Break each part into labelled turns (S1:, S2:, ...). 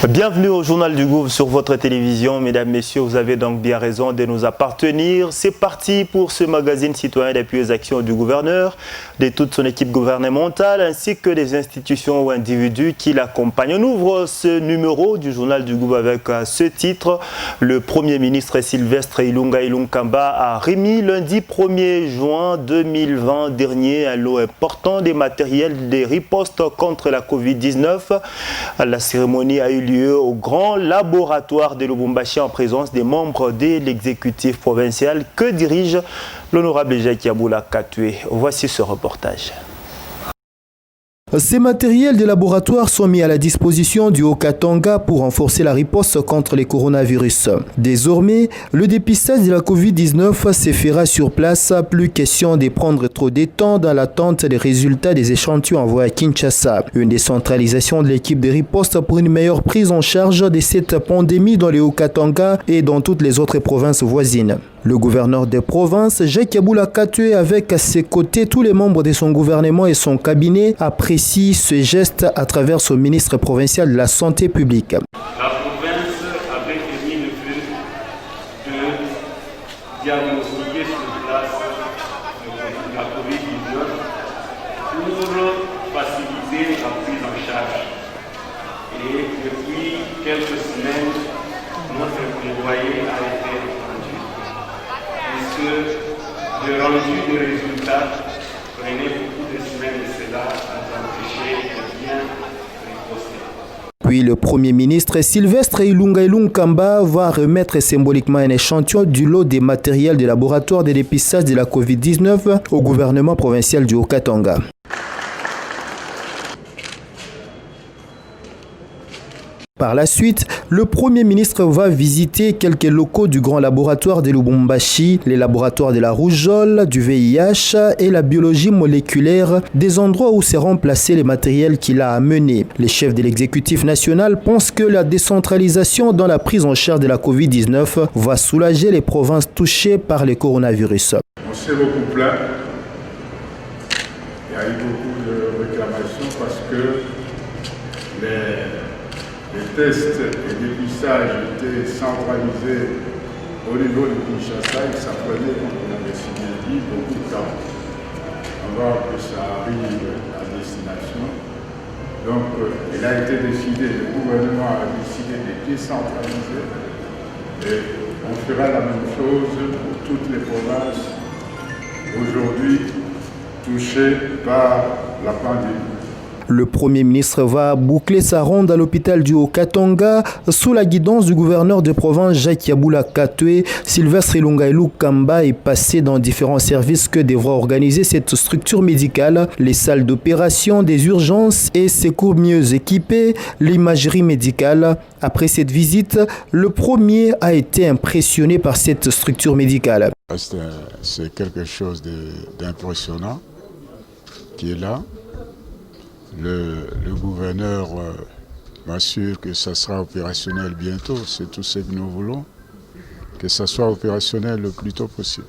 S1: Bienvenue au Journal du Gouv sur votre télévision. Mesdames, Messieurs, vous avez donc bien raison de nous appartenir. C'est parti pour ce magazine citoyen d'appui aux actions du gouverneur, de toute son équipe gouvernementale ainsi que des institutions ou individus qui l'accompagnent. On ouvre ce numéro du Journal du Gouv avec ce titre. Le Premier ministre Sylvestre Ilunga Ilunkamba a remis lundi 1er juin 2020 dernier un lot important des matériels de riposte contre la Covid-19. La cérémonie a eu lieu au grand laboratoire de Lubumbashi en présence des membres de l'exécutif provincial que dirige l'honorable Jacques Yaboula Katoué. Voici ce reportage.
S2: Ces matériels de laboratoire sont mis à la disposition du Haut-Katanga pour renforcer la riposte contre les coronavirus. Désormais, le dépistage de la Covid-19 se fera sur place. Plus question de prendre trop de temps dans l'attente des résultats des échantillons envoyés à Kinshasa. Une décentralisation de l'équipe de riposte pour une meilleure prise en charge de cette pandémie dans le Haut-Katanga et dans toutes les autres provinces voisines. Le gouverneur de province, Jacques Yaboula Katoué, avec à ses côtés tous les membres de son gouvernement et son cabinet, apprécie ce geste à travers son ministre provincial de la Santé publique.
S3: La province avait émis le vœu de diagnostiquer sur place la COVID-19 pour faciliter la prise en charge. Et depuis quelques semaines, notre plaidoyer a été rendu. Le rendu des résultats prenait beaucoup de semaines et cela a empêché de bien riposter.
S2: Puis le Premier ministre Sylvestre Ilunga Ilunkamba va remettre symboliquement un échantillon du lot des matériels de laboratoire de dépistage de la Covid-19 au gouvernement provincial du Haut-Katanga. Par la suite, le Premier ministre va visiter quelques locaux du grand laboratoire de Lubumbashi, les laboratoires de la rougeole, du VIH et la biologie moléculaire, des endroits où seront placés les matériels qu'il a amenés. Les chefs de l'exécutif national pensent que la décentralisation dans la prise en charge de la Covid-19 va soulager les provinces touchées par le coronavirus.
S4: On s'est beaucoup plaint. Il y a eu beaucoup de réclamations parce que les tests et dépistages étaient centralisés au niveau de Kinshasa et ça prenait, comme on avait dit, beaucoup de temps avant que ça arrive à destination. Donc il a été décidé, le gouvernement a décidé de décentraliser et on fera la même chose pour toutes les provinces aujourd'hui touchées par la pandémie.
S2: Le Premier ministre va boucler sa ronde à l'hôpital du Haut-Katanga sous la guidance du gouverneur de province Jacques Yaboula Katoué. Sylvestre Ilunga Ilunkamba est passé dans différents services que devra organiser cette structure médicale, les salles d'opération, des urgences et secours mieux équipés, l'imagerie médicale. Après cette visite, le premier a été impressionné par cette structure médicale.
S5: C'est quelque chose d'impressionnant qui est là. Le gouverneur m'assure que ça sera opérationnel bientôt. C'est tout ce que nous voulons, que ça soit opérationnel le plus tôt possible.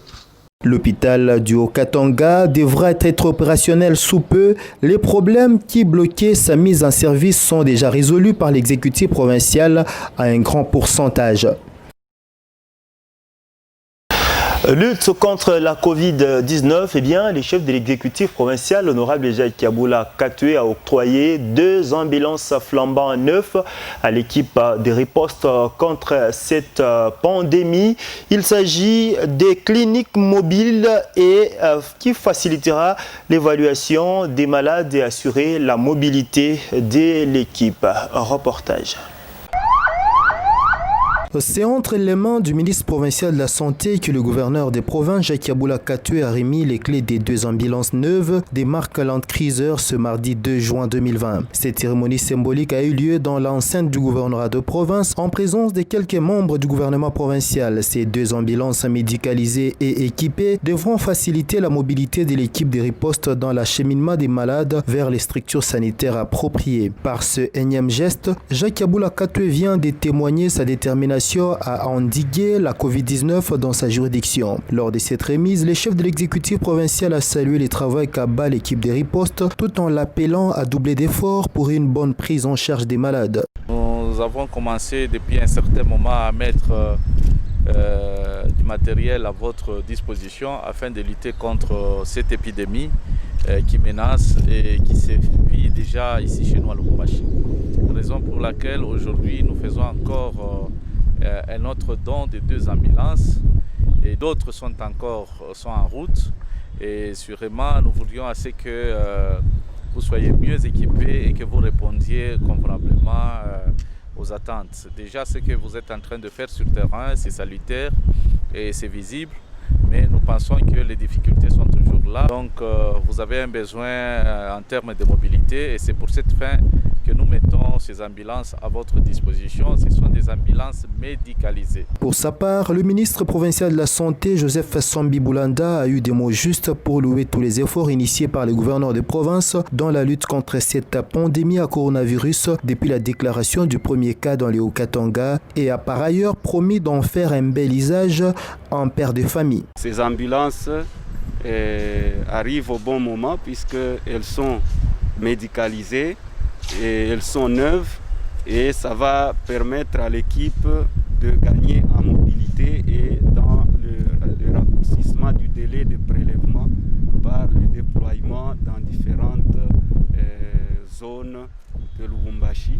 S2: L'hôpital du Haut-Katanga devra être opérationnel sous peu. Les problèmes qui bloquaient sa mise en service sont déjà résolus par l'exécutif provincial à un grand pourcentage.
S1: Lutte contre la Covid-19, eh bien, les chefs de l'exécutif provincial, l'honorable Jacques Yaboula Katoué, a octroyé 2 ambulances flambant neufs à l'équipe de riposte contre cette pandémie. Il s'agit des cliniques mobiles et qui facilitera l'évaluation des malades et assurer la mobilité de l'équipe. Un reportage.
S2: C'est entre les mains du ministre provincial de la Santé que le gouverneur des provinces, Jacques Yaboula Katoué, a remis les clés des 2 ambulances neuves des marques Land Cruiser ce mardi 2 juin 2020. Cette cérémonie symbolique a eu lieu dans l'enceinte du gouvernorat de province en présence de quelques membres du gouvernement provincial. Ces 2 ambulances médicalisées et équipées devront faciliter la mobilité de l'équipe de riposte dans l'acheminement des malades vers les structures sanitaires appropriées. Par ce énième geste, Jacques Yaboula Katoué vient de témoigner sa détermination à endiguer la Covid-19 dans sa juridiction. Lors de cette remise, les chefs de l'exécutif provincial a salué les travaux qu'abat l'équipe des ripostes tout en l'appelant à doubler d'efforts pour une bonne prise en charge des malades.
S6: Nous nous avons commencé depuis un certain moment à mettre du matériel à votre disposition afin de lutter contre cette épidémie qui menace et qui sévit déjà ici chez nous à Lubumbashi. Raison pour laquelle aujourd'hui nous faisons encore un autre don de 2 ambulances et d'autres sont en route. Et sûrement, nous voudrions assez que vous soyez mieux équipés et que vous répondiez convenablement aux attentes. Déjà, ce que vous êtes en train de faire sur le terrain, c'est salutaire et c'est visible, mais nous pensons que les difficultés sont toujours là. Donc, vous avez un besoin en termes de mobilité et c'est pour cette fin que nous mettons ces ambulances à votre disposition. Ce sont des ambulances médicalisées.
S2: Pour sa part, le ministre provincial de la Santé, Joseph Sambi Boulanda, a eu des mots justes pour louer tous les efforts initiés par les gouverneurs de province dans la lutte contre cette pandémie à coronavirus depuis la déclaration du premier cas dans les Haut-Katanga et a par ailleurs promis d'en faire un bel usage en père de famille.
S7: Ces ambulances arrivent au bon moment puisqu'elles sont médicalisées et elles sont neuves et ça va permettre à l'équipe de gagner en mobilité et dans le raccourcissement du délai de prélèvement par le déploiement dans différentes zones de Lubumbashi.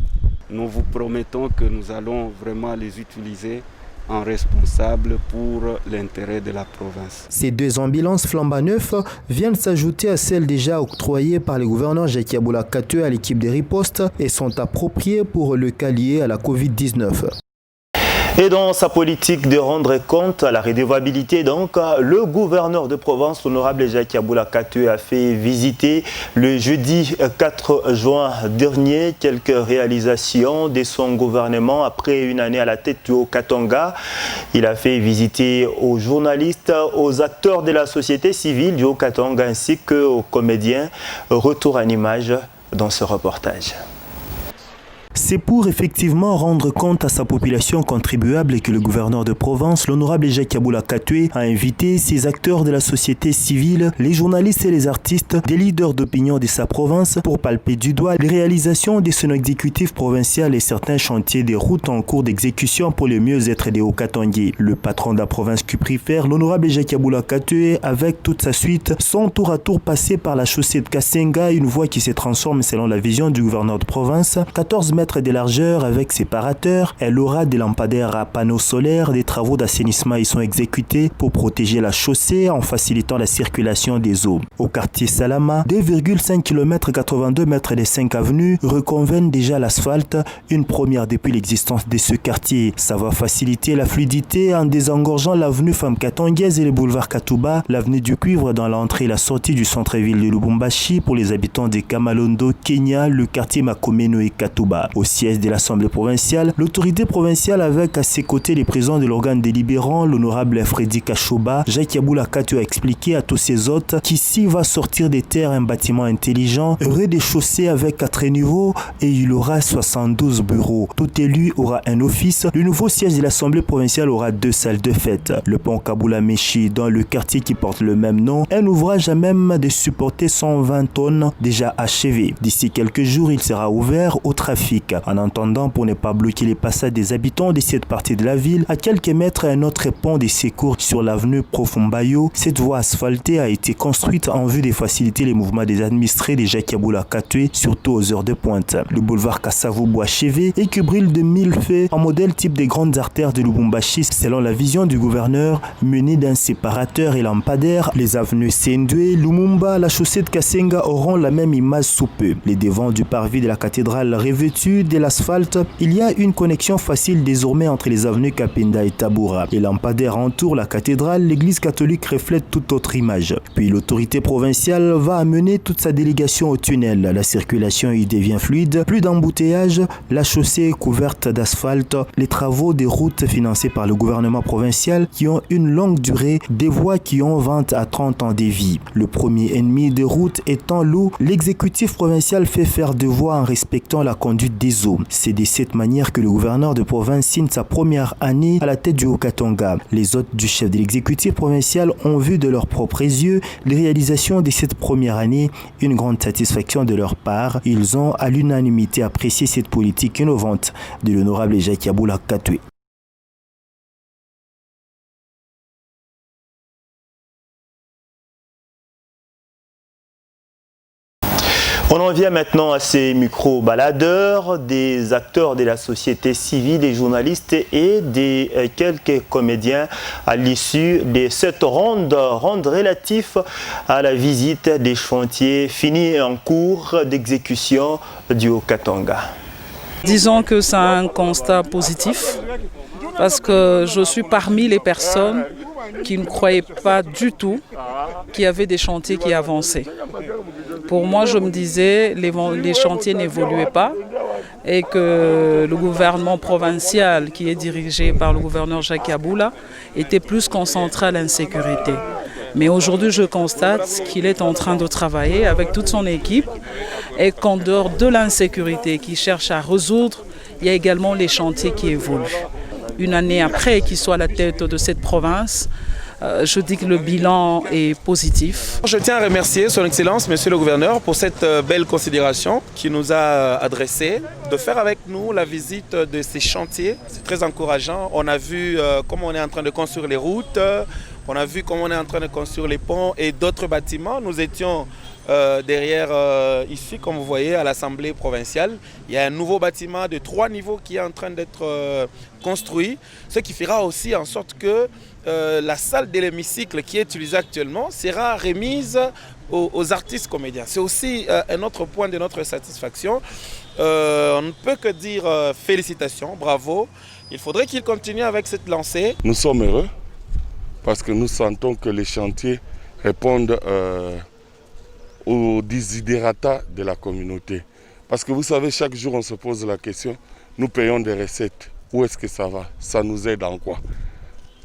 S7: Nous vous promettons que nous allons vraiment les utiliser en responsable pour l'intérêt de la province.
S2: Ces 2 ambulances flambant neufs viennent s'ajouter à celles déjà octroyées par le gouverneur Jacques Yabula Katoué à l'équipe de riposte et sont appropriées pour le cas lié à la Covid-19.
S1: Et dans sa politique de rendre compte à la redevabilité, donc, le gouverneur de province, l'honorable Jacques Yabula Katoué, a fait visiter le jeudi 4 juin dernier quelques réalisations de son gouvernement après une année à la tête du Haut-Katanga. Il a fait visiter aux journalistes, aux acteurs de la société civile du Haut-Katanga ainsi qu'aux comédiens. Retour en image dans ce reportage.
S2: C'est pour effectivement rendre compte à sa population contribuable que le gouverneur de province, l'honorable Jacques Yabula Katoué, a invité ses acteurs de la société civile, les journalistes et les artistes, des leaders d'opinion de sa province pour palper du doigt les réalisations de son exécutif provincial et certains chantiers des routes en cours d'exécution pour le mieux-être des Hauts-Katangais. Le patron de la province Cuprifère, l'honorable Jacques Yabula Katoué, avec toute sa suite, sont tour à tour passés par la chaussée de Kasenga, une voie qui se transforme selon la vision du gouverneur de province, 14 mètres de largeur avec séparateurs. Elle aura des lampadaires à panneaux solaires. Des travaux d'assainissement y sont exécutés pour protéger la chaussée en facilitant la circulation des eaux. Au quartier Salama, 2,5 km 82 mètres des 5 avenues reconviennent déjà l'asphalte, une première depuis l'existence de ce quartier. Ça va faciliter la fluidité en désengorgeant l'avenue Femme Katangaise et le boulevard Katouba, l'avenue du Cuivre dans l'entrée et la sortie du centre-ville de Lubumbashi pour les habitants de Kamalondo, Kenya, le quartier Makomeno et Katouba. Au siège de l'Assemblée provinciale, l'autorité provinciale avec à ses côtés les présidents de l'organe délibérant, l'honorable Freddy Kachoba, Jacques Yabula Katoué a expliqué à tous ses hôtes qu'ici va sortir des terres un bâtiment intelligent, rez-de-chaussée avec 4 niveaux et il aura 72 bureaux. Tout élu aura un office. Le nouveau siège de l'Assemblée provinciale aura 2 salles de fête. Le pont Kabula Meshi dans le quartier qui porte le même nom, un ouvrage à même de supporter 120 tonnes déjà achevé. D'ici quelques jours, il sera ouvert au trafic. En attendant, pour ne pas bloquer les passages des habitants de cette partie de la ville, à quelques mètres, un autre pont de secours sur l'avenue Profumbayo. Cette voie asphaltée a été construite en vue de faciliter les mouvements des administrés de Jacques Yabula Katoué, surtout aux heures de pointe. Le boulevard Kassavou achevé et que brille de 1000 feux en modèle type des grandes artères de Lubumbashi, selon la vision du gouverneur, munie d'un séparateur et lampadaire. Les avenues Sendoué, Lumumba, la chaussée de Kasenga auront la même image sous peu. Les devants du parvis de la cathédrale revêtus de l'asphalte, il y a une connexion facile désormais entre les avenues Kapinda et Taboura. Les lampadaires entourent la cathédrale, l'église catholique reflète toute autre image. Puis l'autorité provinciale va amener toute sa délégation au tunnel. La circulation y devient fluide, plus d'embouteillage, la chaussée est couverte d'asphalte, les travaux des routes financés par le gouvernement provincial qui ont une longue durée, des voies qui ont 20 à 30 ans de vie. Le premier ennemi des routes étant l'eau, l'exécutif provincial fait faire des voies en respectant la conduite des eaux. C'est de cette manière que le gouverneur de province signe sa première année à la tête du Haut-Katanga. Les hôtes du chef de l'exécutif provincial ont vu de leurs propres yeux les réalisations de cette première année, une grande satisfaction de leur part. Ils ont à l'unanimité apprécié cette politique innovante de l'honorable Jacques-Yaboula Katoué.
S1: On en vient maintenant à ces micro-baladeurs, des acteurs de la société civile, des journalistes et des quelques comédiens à l'issue de cette ronde relatif à la visite des chantiers finis et en cours d'exécution du Haut-Katanga.
S8: Disons que c'est un constat positif parce que je suis parmi les personnes qui ne croyaient pas du tout qu'il y avait des chantiers qui avançaient. Pour moi, je me disais les chantiers n'évoluaient pas et que le gouvernement provincial qui est dirigé par le gouverneur Jacques-Yaboula était plus concentré à l'insécurité. Mais aujourd'hui, je constate qu'il est en train de travailler avec toute son équipe et qu'en dehors de l'insécurité qu'il cherche à résoudre, il y a également les chantiers qui évoluent. Une année après qu'il soit à la tête de cette province, je dis que le bilan est positif.
S9: Je tiens à remercier Son Excellence, Monsieur le Gouverneur, pour cette belle considération qu'il nous a adressée, de faire avec nous la visite de ces chantiers. C'est très encourageant. On a vu comment on est en train de construire les routes, on a vu comment on est en train de construire les ponts et d'autres bâtiments. Nous étions derrière, ici, comme vous voyez, à l'Assemblée provinciale. Il y a un nouveau bâtiment de 3 niveaux qui est en train d'être construit, ce qui fera aussi en sorte que la salle de l'hémicycle qui est utilisée actuellement sera remise aux artistes comédiens. C'est aussi un autre point de notre satisfaction. On ne peut que dire félicitations, bravo. Il faudrait qu'il continue avec cette lancée.
S10: Nous sommes heureux parce que nous sentons que les chantiers répondent aux desiderata de la communauté. Parce que vous savez, chaque jour on se pose la question, nous payons des recettes. Où est-ce que ça va? Ça nous aide en quoi?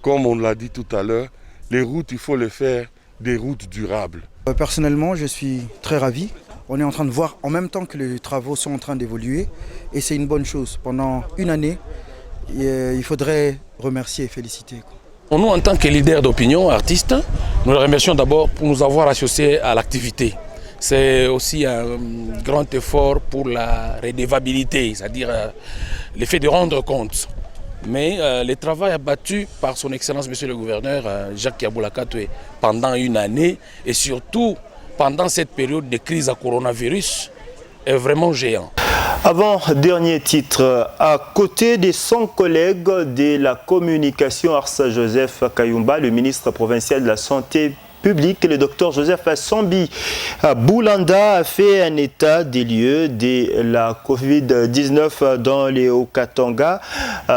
S10: Comme on l'a dit tout à l'heure, les routes, il faut les faire des routes durables.
S11: Personnellement, je suis très ravi. On est en train de voir en même temps que les travaux sont en train d'évoluer et c'est une bonne chose. Pendant une année, il faudrait remercier et féliciter.
S12: Nous, en tant que leaders d'opinion, artistes, nous les remercions d'abord pour nous avoir associés à l'activité. C'est aussi un grand effort pour la redevabilité, c'est-à-dire le fait de rendre compte. Mais le travail abattu par son Excellence, Monsieur le Gouverneur Jacques-Yaboula Katoué pendant une année et surtout pendant cette période de crise à coronavirus est vraiment géant.
S1: Avant, dernier titre, à côté de son collègue de la communication Arsa Joseph Kayumba, le ministre provincial de la Santé publique, le docteur Joseph Sombi Boulanda a fait un état des lieux de la Covid-19 dans les Haut-Katanga.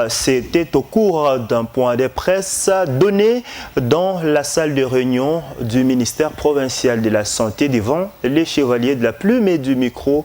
S1: C'était au cours d'un point de presse donné dans la salle de réunion du ministère provincial de la Santé devant les chevaliers de la plume et du micro.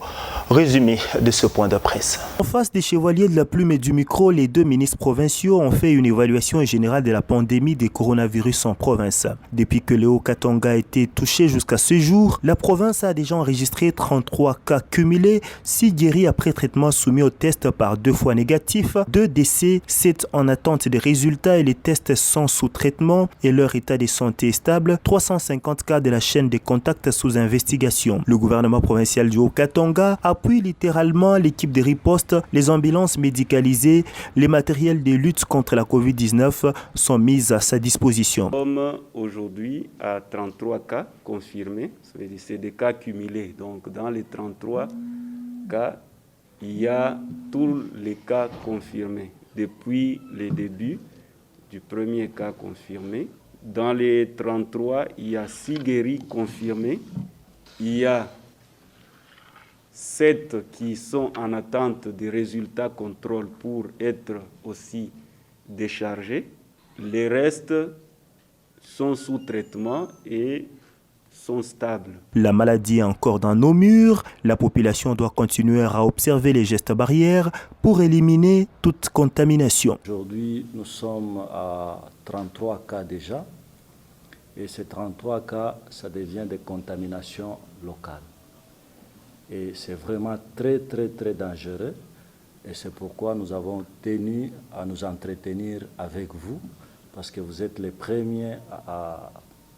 S1: Résumé de ce point de presse.
S2: En face des chevaliers de la plume et du micro, les deux ministres provinciaux ont fait une évaluation générale de la pandémie du coronavirus en province. Depuis que le Haut-Katanga a été touché jusqu'à ce jour, la province a déjà enregistré 33 cas cumulés, 6 guéris après traitement soumis au test par 2 fois négatifs, 2 décès, 7 en attente des résultats et les tests sont sous traitement et leur état de santé est stable, 350 cas de la chaîne des contacts sous investigation. Le gouvernement provincial du Haut-Katanga appuie littéralement l'équipe de riposte, les ambulances médicalisées, les matériels de lutte contre la Covid-19 sont mis à sa disposition.
S7: Nous sommes aujourd'hui à 33 cas confirmés, c'est des cas cumulés. Donc dans les 33 cas, il y a tous les cas confirmés. Depuis le début du premier cas confirmé, dans les 33, il y a 6 guéris confirmés. Il y a 7 qui sont en attente des résultats contrôle pour être aussi déchargés. Les restes sont sous traitement et sont stables.
S2: La maladie est encore dans nos murs. La population doit continuer à observer les gestes barrières pour éliminer toute contamination.
S13: Aujourd'hui, nous sommes à 33 cas déjà. Et ces 33 cas, ça devient des contaminations locales. Et c'est vraiment très dangereux Et c'est pourquoi nous avons tenu à nous entretenir avec vous, parce que vous êtes les premiers à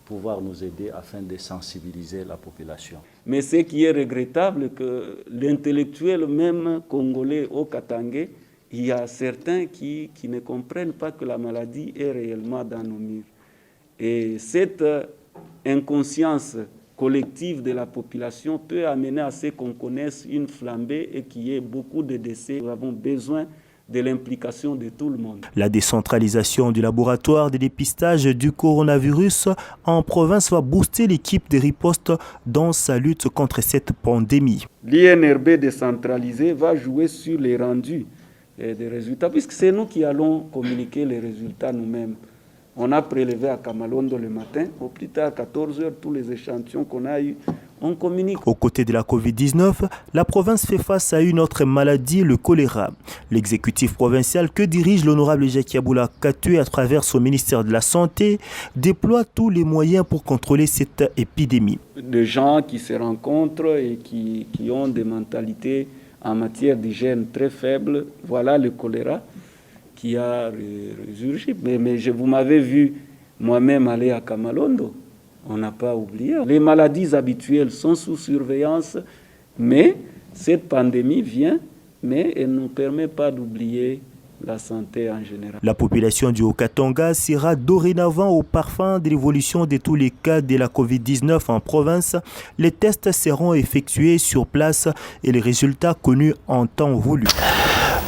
S13: pouvoir nous aider afin de sensibiliser la population.
S7: Mais ce qui est regrettable, que l'intellectuel même congolais au Katanga, il y a certains qui ne comprennent pas que la maladie est réellement dans nos murs. Et cette inconscience collective de la population peut amener à ce qu'on connaisse une flambée et qu'il y ait beaucoup de décès. Nous avons besoin de l'implication de tout le monde.
S2: La décentralisation du laboratoire de dépistage du coronavirus en province va booster l'équipe de riposte dans sa lutte contre cette pandémie.
S7: L'INRB décentralisé va jouer sur les rendus des résultats, puisque c'est nous qui allons communiquer les résultats nous-mêmes. On a prélevé à Kamalondo le matin, au plus tard à 14h, tous les échantillons qu'on a eus, on communique.
S2: Aux côtés de la Covid-19, la province fait face à une autre maladie, le choléra. L'exécutif provincial que dirige l'honorable Jacques Yaboula Katoué à travers son ministère de la Santé déploie tous les moyens pour contrôler cette épidémie.
S7: Des gens qui se rencontrent et qui ont des mentalités en matière d'hygiène très faibles, voilà le choléra qui a résurgi. Mais vous m'avez vu moi-même aller à Kamalondo. On n'a pas oublié. Les maladies habituelles sont sous surveillance, mais cette pandémie vient, mais elle ne nous permet pas d'oublier la santé en général.
S2: La population du Haut-Katanga sera dorénavant au parfum de l'évolution de tous les cas de la Covid-19 en province. Les tests seront effectués sur place et les résultats connus en temps voulu.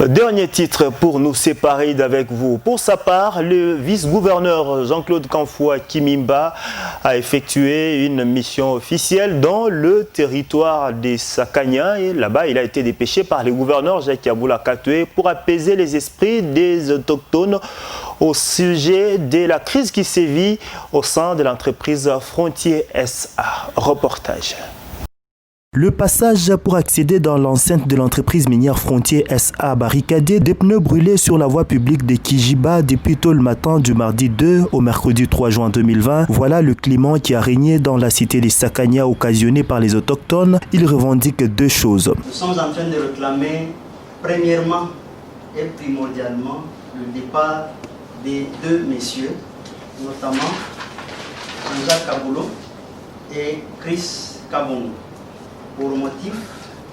S1: Dernier titre pour nous séparer d'avec vous. Pour sa part, le vice-gouverneur Jean-Claude Kamfwa Kimimba a effectué une mission officielle dans le territoire des Sakania. Et là-bas, il a été dépêché par le gouverneur Jacques Yaboula Katoué pour apaiser les esprits des autochtones au sujet de la crise qui sévit au sein de l'entreprise Frontier SA. Reportage.
S2: Le passage pour accéder dans l'enceinte de l'entreprise minière Frontier SA barricadé, des pneus brûlés sur la voie publique de Kijiba depuis tôt le matin du mardi 2 au mercredi 3 juin 2020. Voilà le climat qui a régné dans la cité des Sakania occasionné par les autochtones. Ils revendiquent deux choses.
S14: Nous sommes en train de réclamer premièrement et primordialement le départ des deux messieurs, notamment Jean-Jacques Kaboulo et Chris Kabongo, pour motif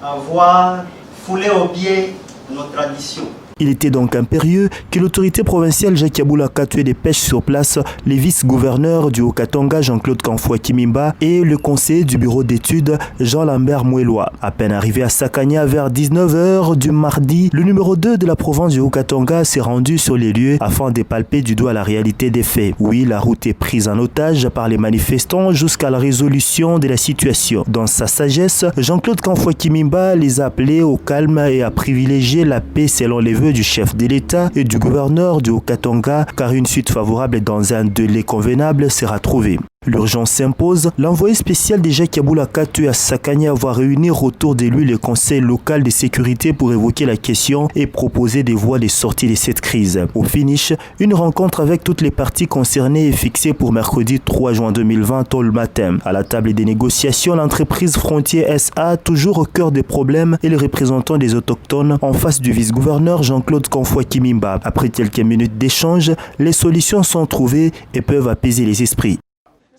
S14: avoir foulé au pied nos traditions.
S2: Il était donc impérieux que l'autorité provinciale Jacques Yaboula Katoué dépêche sur place les vice-gouverneurs du Haut-Katanga Jean-Claude Kamfwa Kimimba et le conseiller du bureau d'études Jean-Lambert Mouelois. À peine arrivé à Sakania vers 19h du mardi, le numéro 2 de la province du Haut-Katanga s'est rendu sur les lieux afin de palper du doigt la réalité des faits. Oui, la route est prise en otage par les manifestants jusqu'à la résolution de la situation. Dans sa sagesse, Jean-Claude Kamfwa Kimimba les a appelés au calme et à privilégier la paix selon les vœux du chef de l'État et du gouverneur du Haut-Katanga, car une suite favorable dans un délai convenable sera trouvée. L'urgence s'impose. L'envoyé spécial de Jacques Yaboula Katoué à Sakania va réunir autour de lui le conseil local de sécurité pour évoquer la question et proposer des voies de sortie de cette crise. Au finish, une rencontre avec toutes les parties concernées est fixée pour mercredi 3 juin 2020 tôt le matin. À la table des négociations, l'entreprise Frontier SA, toujours au cœur des problèmes, et les représentants des autochtones en face du vice-gouverneur Jean-Claude Kamfwa Kimimba. Après quelques minutes d'échange, les solutions sont trouvées et peuvent apaiser les esprits.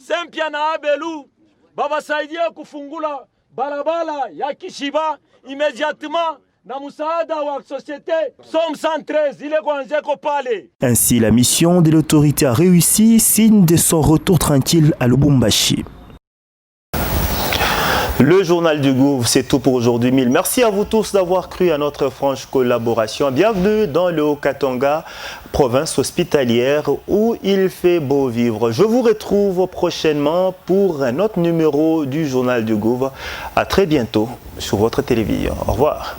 S15: Sempia na abelu babasaidia kufungula barabara ya Kishiba immédiatement na musaada wa société Somme 113 ile kuanzia ko pale.
S2: Ainsi, la mission de l'autorité a réussi, signe de son retour tranquille à Lubumbashi.
S1: Le journal du Gouv, c'est tout pour aujourd'hui. Mille merci à vous tous d'avoir cru à notre franche collaboration. Bienvenue dans le Haut-Katanga, province hospitalière où il fait beau vivre. Je vous retrouve prochainement pour un autre numéro du journal du Gouv. À très bientôt sur votre télévision. Au revoir.